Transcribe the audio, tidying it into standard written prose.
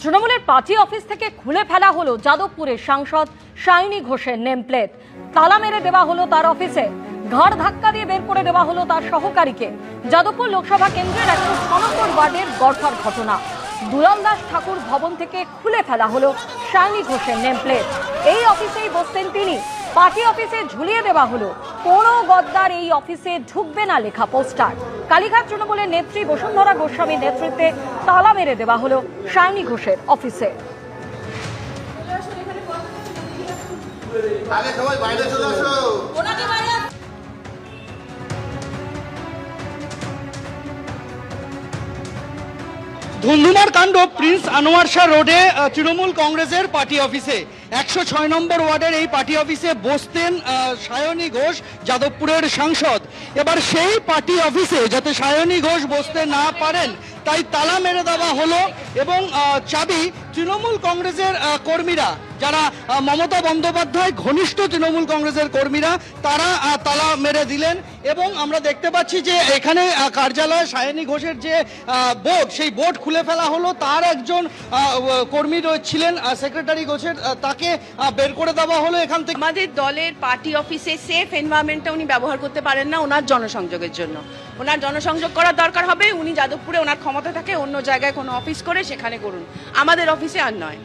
তৃণমূলের party office থেকে খুলে ফেলা হলো যাদবপুরের সাংসদ সায়নী ঘোষের নেম প্লেট। তালা মেরে দেওয়া হলো তার অফিসে, ঘাড় ধাক্কা দিয়ে বের করে দেওয়া হলো তার সহকারীকে। যাদবপুর লোকসভা কেন্দ্রের 106 নম্বর ওয়ার্ডের গড়ফার ঘটনা। দুলাল দাস ঠাকুর ভবন থেকে খুলে ফেলা হলো সায়নী ঘোষের নেম প্লেট। এই অফিসেই বসতেন তিনি। পার্টি অফিসে ঝুলিয়ে দেওয়া হলো কোনো গদ্দার এই অফিসে ঢুকবে না লেখা পোস্টার। কালীঘাট তৃণমূলের নেত্রী বসুন্ধরা গোস্বামীর নেতৃত্বে তালা মেরে দেওয়া হলো সায়নী ঘোষের অফিসে। ধুন্ধুমার কাণ্ড প্রিন্স আনোয়ার শাহ রোডে তৃণমূল কংগ্রেসের পার্টি অফিসে। 106 নম্বর ওয়ার্ডের এই পার্টি অফিসে বসতেন সায়নী ঘোষ, যাদবপুরের সাংসদ। এবার সেই পার্টি অফিসে যাতে সায়নী ঘোষ বসতে না পারেন তাই তালা মেরে দেওয়া হলো এবং চাবি তৃণমূল কংগ্রেসের কর্মীরা, যারা মমতা বন্দ্যোপাধ্যায় ঘনিষ্ঠ তৃণমূল কংগ্রেসের কর্মীরা, তারা তালা মেরে দিলেন। এবং আমরা দেখতে পাচ্ছি যে এখানে কার্যালয়ে সায়নী ঘোষের যে বোর্ড, সেই বোর্ড খুলে ফেলা হলো। তার একজন কর্মী ছিলেন সেক্রেটারি ঘোষের, তাকে বের করে দেওয়া হলো এখান থেকে। আমাদের দলের পার্টি অফিসে সেফ এনভায়রনমেন্টটা উনি ব্যবহার করতে পারেন না ওনার জনসংযোগের জন্য। ওনার জনসংযোগ করার দরকার হবে, উনি যাদবপুরে ওনার ক্ষমতা থাকে অন্য জায়গায় কোনো অফিস করে সেখানে করুন, আমাদের অফিসে আর নয়।